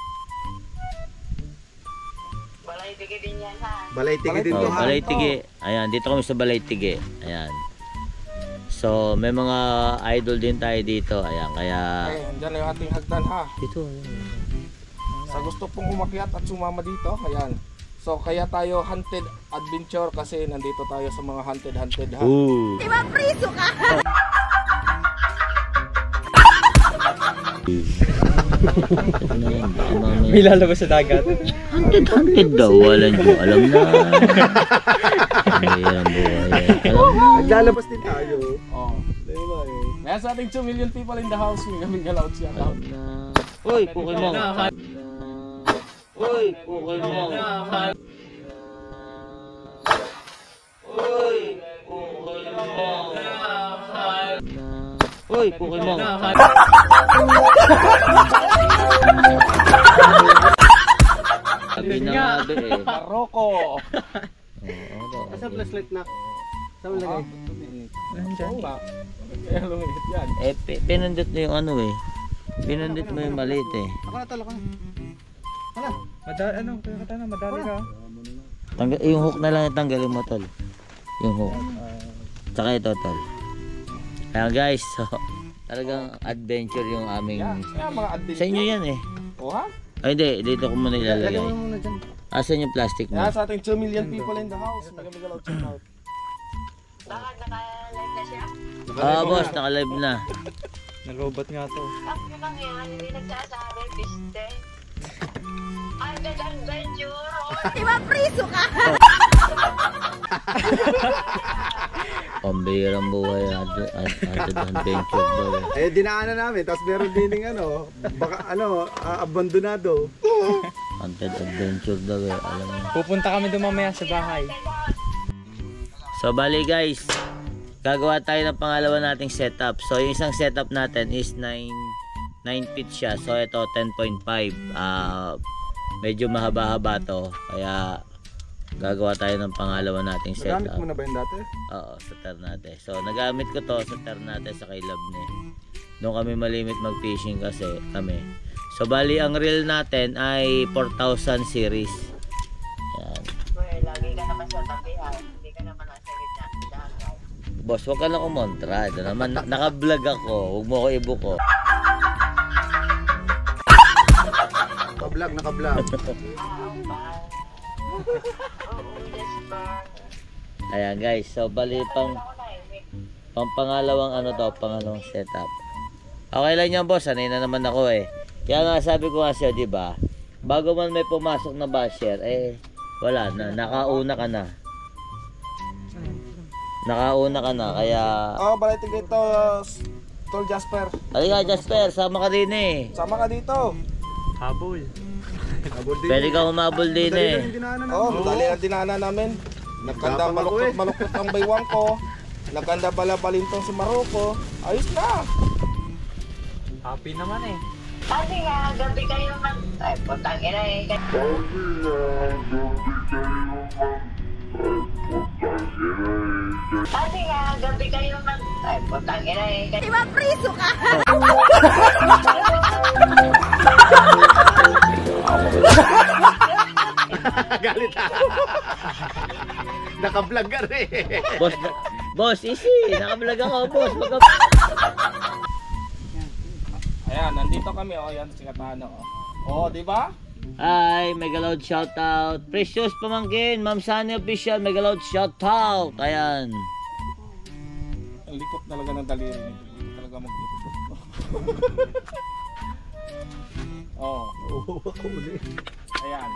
Speaker 9: Balay tigil din yan ha.
Speaker 1: Balaytige din to ha.
Speaker 2: Balaytige. Ayan, dito kami sa Balaytige. Ayan. So, may mga idol din tayo dito. Ayan, kaya...
Speaker 3: Diyan na yung ating hagdan ha.
Speaker 2: Dito.
Speaker 3: Sa gusto pong umakyat at sumama dito, ayan. So kaya tayo hunted adventure kasi nandito tayo sa mga hunted ha.
Speaker 2: Ooh.
Speaker 6: Imapriso ka!
Speaker 5: May lalabas sa dagat.
Speaker 2: Hunted daw. Wala nyo. Alam na. Ayan, buhay.
Speaker 1: Naglalabas din tayo.
Speaker 3: Oh.
Speaker 1: Diba eh.
Speaker 3: Kaya sa ating 2 million people in the house, may kaming galaw siya.
Speaker 2: Uy, Pokemon. Uy, Pokemon. Uy, Pokemon. Sabi na nga ba eh.
Speaker 3: Baroko.
Speaker 5: Sa flashlight na. Saan mo lagay?
Speaker 3: Oo nga. Kaya lumihit yan.
Speaker 2: Pinundot mo yung ano eh. Pinundot mo yung maliit eh.
Speaker 5: Ako na tol, ako na. Madali, kaya katana, madali ka.
Speaker 2: Yung hook na lang tanggalin mo tol. Yung hook. Tsaka ito tol. Ayan guys, so talagang adventure yung aming...
Speaker 3: Kaya mga adventure.
Speaker 2: Sa inyo yan eh.
Speaker 3: Oo ha?
Speaker 2: Ay hindi, dito ko muna ilalagay.
Speaker 5: Lagay mo muna dyan.
Speaker 2: Asan yung plastic mo?
Speaker 3: Kaya sa ating 2 million people in the house, may kaming galaw shout out.
Speaker 9: Bakit naka-live na siya?
Speaker 2: Boss, naka-live na.
Speaker 5: Nalobot nga to.
Speaker 9: Ako lang yan, hindi nagsasabi, piste. Hunted adventure.
Speaker 6: Imapriso ka!
Speaker 2: Pambihirang buhay at adventure daw eh.
Speaker 1: Eh, dinaanan namin. Tapos meron din yung baka abandonado.
Speaker 2: Haunted adventure daw eh. Alam mo.
Speaker 5: Pupunta kami doon mamaya sa bahay.
Speaker 2: So bali guys, gagawa tayo ng pangalawa nating setup. So yung isang setup natin is 9 feet siya. So ito 10.5. Medyo mahaba-haba to. Kaya gagawa tayo ng pangalawa nating
Speaker 1: Nagamit
Speaker 2: setup.
Speaker 1: mo na ba yung dati?
Speaker 2: Oo, sa Ternate. So nagamit ko to sa Ternate sa kay Labne. Doon kami malimit mag-fishing kasi kami. So bali ang reel natin ay 4,000 series. Yan.
Speaker 9: Well, lagi ka naman sa tabihan. Hindi ka naman nasa gitna. Dagat.
Speaker 2: Boss, wag ka lang kumontra. Ito naman, naka-vlog ako. Huwag mo ako ibuko.
Speaker 1: Naka-vlog.
Speaker 2: Ayan guys, so bali pangalawang pangalawang setup. Okay lang yan boss, sanay na naman ako eh. Kaya nga sabi ko nga siya, di ba? Bago man may pumasok na basher, wala na, nakauna ka na. Nakauna ka na, kaya...
Speaker 3: Balay tigil ito, Tol Jasper.
Speaker 2: Halika Jasper, sama ka din eh.
Speaker 3: Sama ka dito.
Speaker 5: Habol.
Speaker 2: Pwede ka humabol din eh.
Speaker 3: Madali ang dinaanan namin. Nagkanda malukot ang baywang ko. Nagkanda bala-balintong si Maroko. Ayos na.
Speaker 5: Happy naman eh.
Speaker 9: Kasi nga, gabi kayo Ay, putang ina eh. Kasi nga, gabi kayo Ay, putang ina eh.
Speaker 6: Imapriso ka!
Speaker 1: Galit ha. Naka-vlog ka rin.
Speaker 2: Boss, easy. Naka-vlog ako, boss.
Speaker 3: Ayan, nandito kami. Oh, yan si Katano. Oh, di ba?
Speaker 2: Hi, mega loud shoutout. Precious pamangkin, Ma'am Sunny Official, mega loud shoutout. Ayan.
Speaker 3: Ang likot talaga ng daliri nito. Hindi talaga mag-ikot. Oh. Ayan.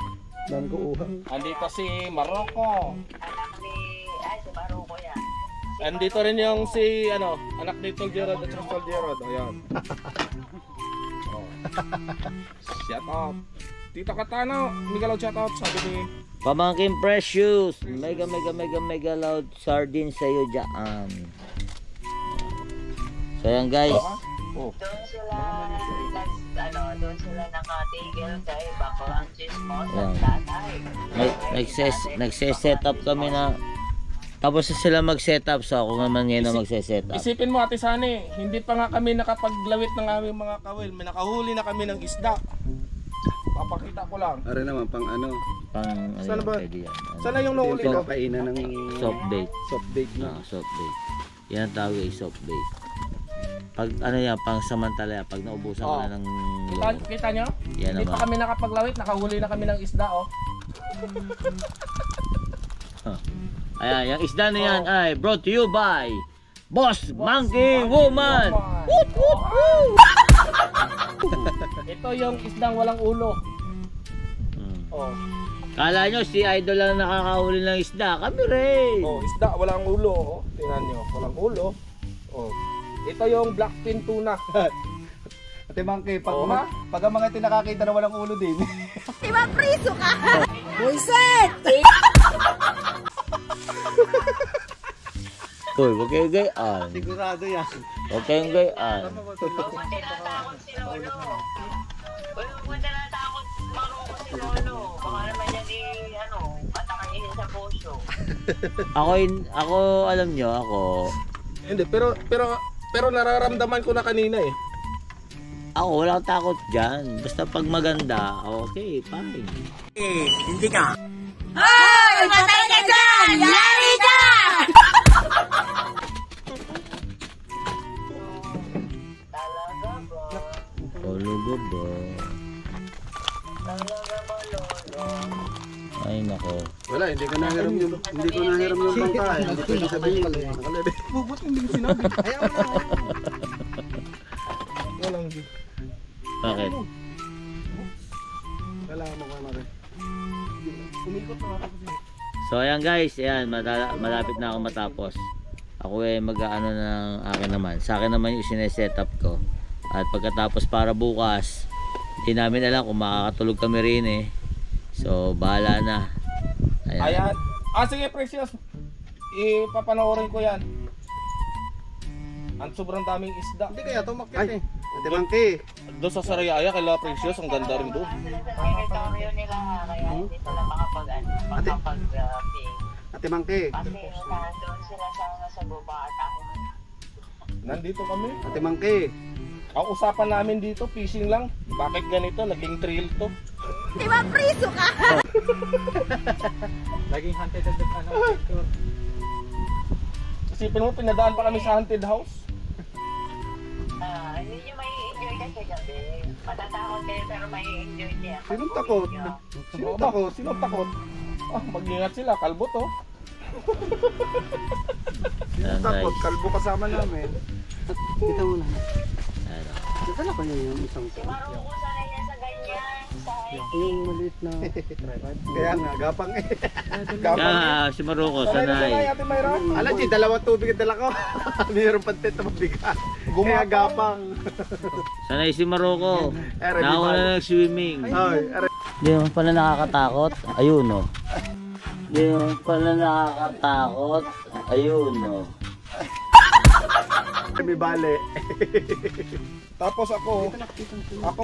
Speaker 1: Dami ko uha.
Speaker 3: Andito si Marocco.
Speaker 9: Anak ni... Ay, si Maruko yan.
Speaker 3: Andito rin yung si, anak ni Tol Gerard at Tol Gerard. Ayan. Oh. Shout out. Tita Katano, Miguel shout out. Sabi ni...
Speaker 2: Pamangkin Precious, mega loud sardine sa'yo dyan. So yan guys.
Speaker 3: Oh.
Speaker 9: Doon sila nakatigil kay Baklang Chismos
Speaker 2: Ayan.
Speaker 9: at tatay.
Speaker 2: Nagse-set up kami na. Tapos na sila mag-set up. So ako naman ngayon na magse-set up.
Speaker 3: Isipin mo Ate Sani, hindi pa nga kami nakapaglawit ng aming mga kawil. May nakahuli na kami ng isda. Papakita ko lang.
Speaker 1: Are naman pang ano.
Speaker 2: Pang
Speaker 3: Saan ba?
Speaker 2: pwede yan.
Speaker 3: Sana yung nahuli ko.
Speaker 1: Pinapainan ng
Speaker 2: Soft bait.
Speaker 1: soft bake na.
Speaker 2: Soft bait. Yan ang tawag ay soft bait. Pag yan, pang samantala, pag naubusan ka na ng
Speaker 3: Kita nyo?
Speaker 2: Yan
Speaker 3: Hindi
Speaker 2: naman.
Speaker 3: pa kami nakapaglawit, nakahuli na kami ng isda, oh.
Speaker 2: Ayan, yung isda na yan ay brought to you by Boss Monkey Woman. Woot, woot, woot.
Speaker 3: Ito yung isdang walang ulo. Oh.
Speaker 2: Kala nyo si Idol lang nakakahuli ng isda. Kami rin.
Speaker 3: Oh, isda walang ulo, oh. Tingnan nyo, walang ulo. Oh. Ito yung blackfin tuna.
Speaker 1: Ate Mangke, pag,
Speaker 3: Oo,
Speaker 1: mga, pag ang mga tinakakita na walang ulo din.
Speaker 2: Uy, huwag kayong gayaan.
Speaker 1: Sigurado yan.
Speaker 2: Huwag kayong gayaan.
Speaker 9: Huwag mo tinatakot si Lolo. Huwag mo tinatakot Maruko si Lolo. Baka naman yan atakain sa puso.
Speaker 2: Ako, alam nyo, ako
Speaker 3: Hindi, pero nararamdaman ko na kanina eh.
Speaker 2: wala akong takot dyan. Basta pag maganda, okay, fine.
Speaker 7: Hoy! Patay ka dyan! Yari ka!
Speaker 9: Talaga ba?
Speaker 2: Olugo ba?
Speaker 9: Talaga ba, Lolo?
Speaker 2: Ay, nako.
Speaker 1: Wala, hindi ko nahiram yung bangka. Hindi ko sabihin. Nakalari.
Speaker 3: Bubot hindi ko sinabi.
Speaker 1: Ayaw na.
Speaker 3: Walang
Speaker 2: Bakit?
Speaker 1: Wala mo ka na rin.
Speaker 3: umikot na ako.
Speaker 2: So, ayan guys. Ayan, malapit na ako matapos. Ako mag-ano ng akin naman. Sa akin naman yung sineset up ko. At pagkatapos para bukas, hindi namin alam kung makakatulog kami rin eh. So, bahala na.
Speaker 3: Ayan. Sige, Precious. Ipapanoorin ko yan. Ang sobrang daming isda.
Speaker 1: Hindi kaya tumakyat eh. Ate Mangke.
Speaker 3: Doon sa Sariaya, kay Precious, ang ganda rin doon.
Speaker 9: Sila sa teritoryo nila, kaya hindi sila makapag-fishing.
Speaker 1: Ate Mangke.
Speaker 9: Kasi nandun sila sa baba at ako.
Speaker 3: Nandito kami.
Speaker 1: Ate Mangke.
Speaker 3: Ang usapan namin dito, fishing lang. Bakit ganito? Naging trail to.
Speaker 5: Laging hunted at picture.
Speaker 3: Isipin mo, pinadaan pa kami sa haunted house.
Speaker 9: Hindi nyo may enjoy kasi gabi. Matatakot kayo pero may enjoy niya.
Speaker 1: Sinong takot?
Speaker 3: Sinong takot? Sinong takot? Mag-ingat sila, kalbo to.
Speaker 2: Ayan
Speaker 1: Takot,
Speaker 2: guys.
Speaker 1: kalbo kasama namin. Kita mo na.
Speaker 2: Ayan.
Speaker 1: Dala ko yung isang
Speaker 9: Si Maruko sanay niya sa ganyan. Sa
Speaker 1: yung maliit na kaya nga, gapang eh.
Speaker 2: Kaya si Maruko,
Speaker 3: Sanay,
Speaker 2: sanay.
Speaker 3: Ate Mayra.
Speaker 1: Alam niyo, dalawang tubig ang dala ko. Mayroon pantit na mabigat. Kaya gapang.
Speaker 2: Sanay si Maruko.
Speaker 1: Ere, di
Speaker 2: Nauna
Speaker 1: ba?
Speaker 2: na nag-swimming.
Speaker 1: Ay, are.
Speaker 2: Hindi naman pala nakakatakot. Ayun o. Hindi naman pala nakakatakot. Ayun o.
Speaker 1: May bale.
Speaker 3: Tapos ako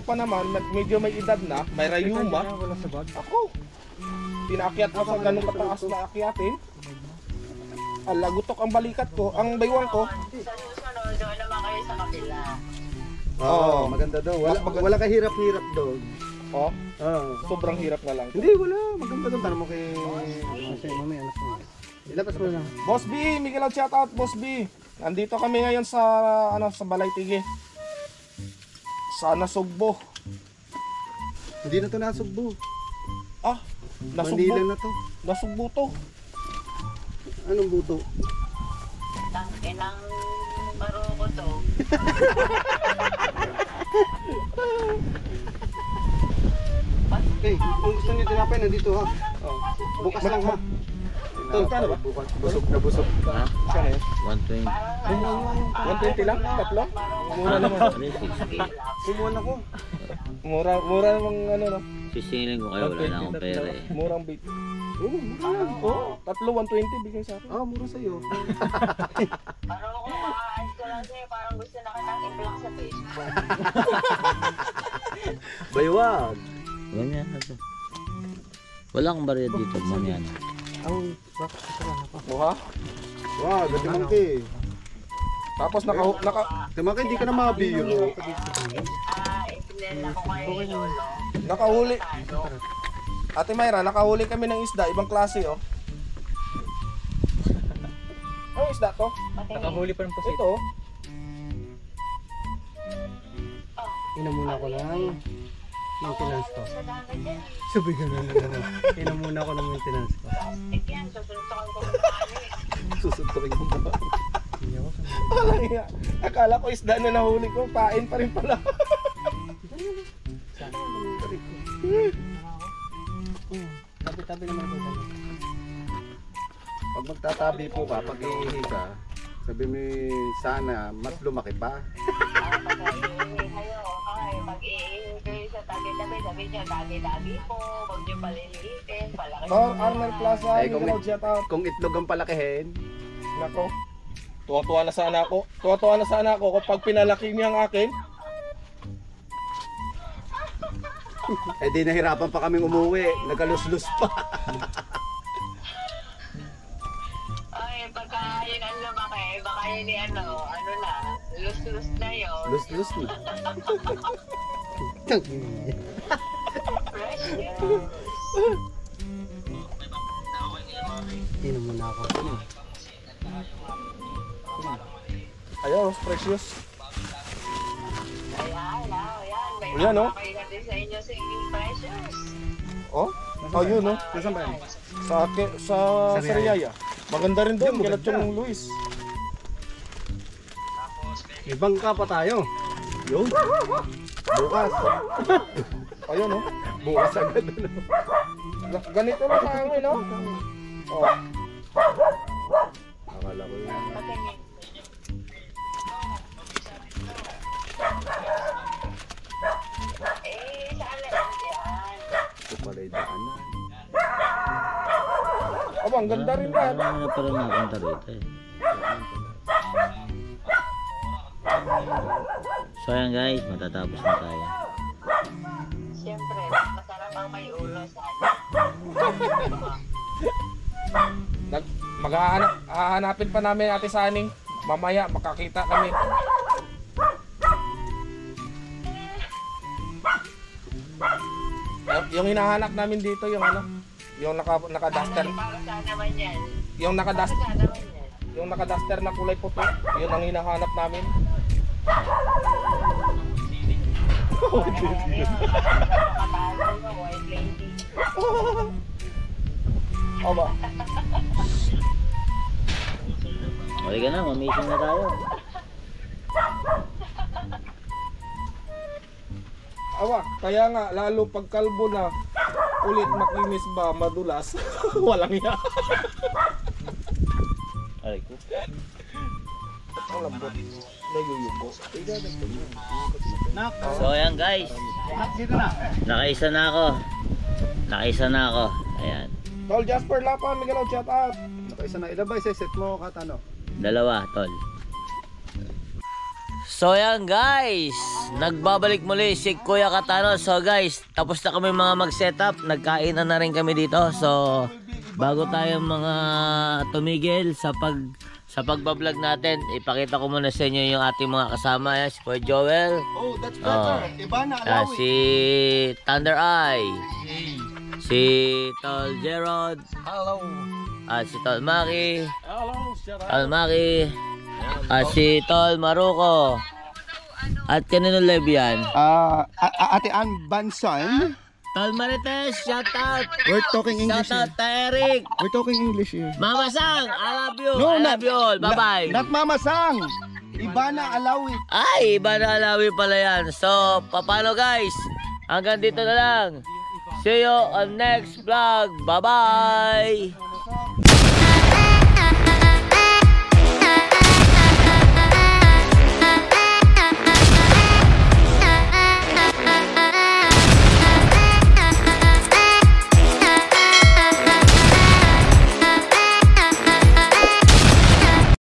Speaker 3: pa naman, medyo may edad na, may rayuma. Ako, pinakyat ko sa ganun kataas na akyatin. Lagutok ang balikat ko, ang baywang ko.
Speaker 9: Sa susunod, doon naman kayo sa kabila.
Speaker 1: Oo, maganda daw. Wala kahirap-hirap doon.
Speaker 3: Oh,
Speaker 1: Oo.
Speaker 3: sobrang hirap na lang.
Speaker 1: Hindi, wala. Maganda doon. Tanong mo kay mamaya, anak mo. Ilabas mo lang.
Speaker 3: Boss B, Miguel out shoutout, Boss B. Nandito kami ngayon sa sa Balay Tige. Sana sugbo.
Speaker 1: Hindi na to nasugbo.
Speaker 3: Ah,
Speaker 1: Manila
Speaker 3: nasugbo.
Speaker 1: na to.
Speaker 3: Nasugbo to.
Speaker 1: Anong buto?
Speaker 9: Inang Maroko to.
Speaker 1: Eh, kung gusto niyo tinapay, nandito ha. Oh. Bukas lang ha.
Speaker 3: Tol, kano ba?
Speaker 1: Bukas. Busog na busog.
Speaker 2: Ha?
Speaker 3: Kano yun?
Speaker 2: 120.
Speaker 3: 120 lang? Tatlo? Mura naman.
Speaker 2: 360.
Speaker 1: Sumuan ako.
Speaker 3: Mura namang ano no?
Speaker 2: Sisingilin ko kayo, wala na akong pera eh.
Speaker 3: Murang bait.
Speaker 1: Oo, mura yan.
Speaker 3: Oo, tatlo 120 bigay sa akin.
Speaker 1: Ah, mura sa'yo.
Speaker 9: Maroko, makaayos ko lang sa'yo. Parang gusto na kitang i-block sa Facebook.
Speaker 1: Baywag.
Speaker 2: Ganyan na to. Wala akong barya dito, mamaya na.
Speaker 3: Buha?
Speaker 1: Wow, dati monkey.
Speaker 3: Tapos
Speaker 1: Timaki, hindi ka na mabiro.
Speaker 9: Ipinela ko kay Lolo.
Speaker 3: nakahuli. Ate Mayra, nakahuli kami ng isda, ibang klase oh. Anong isda to?
Speaker 5: Nakahuli pa ng pusit.
Speaker 3: Ito.
Speaker 6: Inom muna ko lang. Maintenance ko.
Speaker 9: Sa dagat yan.
Speaker 6: Sabi ka na. Inom muna ko ng maintenance ko.
Speaker 9: Plastic yan. Susuntukan ko ng ano eh.
Speaker 1: Susuntukin mo ba?
Speaker 3: Wala nga. Akala ko isda na nahuli ko, pain pa rin pala.
Speaker 6: Tabi-tabi naman ko.
Speaker 1: Pag magtatabi po ka, pag iihi ka, sabi mo sana mas lumaki pa.
Speaker 9: Pag-iingin kayo sa tabi-tabi, sabi niya, tabi-tabi po, huwag niyo paliliitin, palaki.
Speaker 3: Arnel Plaza,
Speaker 1: Ay, kung,
Speaker 3: Miguel shout out.
Speaker 1: kung itlog ang palakihin,
Speaker 3: Nako. Tuwa-tuwa na sana ako. Tuwa-tuwa na sana ako kapag pinalaki niya ang akin.
Speaker 1: eh di nahirapan pa kaming umuwi. Nagaluslus pa.
Speaker 9: Ay, pagka yun ang lumaki, baka yun ni ano na, lus-lus na yun.
Speaker 1: Luslus na.
Speaker 9: Fresh yun.
Speaker 6: Inom muna ako.
Speaker 3: Ayun, precious.
Speaker 9: Ayan, ayan. May
Speaker 3: Ayan, oh.
Speaker 9: makakay natin sa inyo sa inyong precious.
Speaker 3: Oh? Oh, yun oh.
Speaker 1: Nasaan ba yan?
Speaker 3: Sa Sariaya. Maganda rin doon, kalat yung Luis.
Speaker 6: May bangka pa tayo.
Speaker 1: Yun. Bukas.
Speaker 3: Ayun oh.
Speaker 1: Bukas agad.
Speaker 3: Ganito lang sa amin oh. Oh.
Speaker 1: Akala ko yun.
Speaker 9: Pagkanyan. Saan na yan?
Speaker 1: Ito pala yung daanan.
Speaker 3: Aba, ang ganda rin yan.
Speaker 2: Parang na pala napunta rito eh. So ayan guys, matatapos na tayo.
Speaker 9: Siyempre, masarap ang may ulo sa
Speaker 3: Hahanapin pa namin Ate Saning. Mamaya makakita kami. Yung hinahanap namin dito yung ano, yung naka-duster,
Speaker 9: Para saan naman yan?
Speaker 3: yung naka-duster,
Speaker 9: Saan naman yan?
Speaker 3: yung naka-duster na kulay puti, yun ang hinahanap namin.
Speaker 9: Ayan yun. Nakatago mo, white lady.
Speaker 3: O ba?
Speaker 2: Okay ka na, mamising na tayo.
Speaker 3: Awa, kaya nga lalo pag kalbo na ulit makinis ba madulas. Walang iya.
Speaker 2: Aray ko.
Speaker 3: Ang lambot. Naguyuko.
Speaker 2: So ayan guys,
Speaker 6: Dito na.
Speaker 2: nakaisa na ako. Nakaisa na ako. Ayan.
Speaker 3: Tol Jasper Lapa, Miguel shout out.
Speaker 1: Nakaisa na ilabay sa set mo katano.
Speaker 2: Dalawa, tol. So yan guys, nagbabalik muli si Kuya Katano. So guys, tapos na kami mga mag-setup. Nagkainan na rin kami dito. So bago tayo mga tumigil sa pagbablog natin, ipakita ko muna sa inyo yung ating mga kasama. Yan, si Kuya Joel.
Speaker 1: Oh, that's better. Iba na alawi.
Speaker 2: Si Thunder Eye. Si Tol Gerald.
Speaker 3: Hello.
Speaker 2: At si Tol Maki.
Speaker 3: Hello, shout out.
Speaker 2: Tol Maki. At si Tol Maruko.
Speaker 9: Ano,
Speaker 2: At kanino live yan?
Speaker 6: Ate Ann Banson.
Speaker 2: Tol Marites, shout out!
Speaker 6: We're talking English.
Speaker 2: Shout out Eric!
Speaker 6: We're talking English here.
Speaker 2: Mama Sang, I love you!
Speaker 6: No,
Speaker 2: I love you all! Bye-bye!
Speaker 6: Not Mama Sang. Ibana Alawi.
Speaker 2: Ay, iba na alawi pala yan. So, paano guys? Hanggang dito na lang. See you on next vlog. Bye-bye!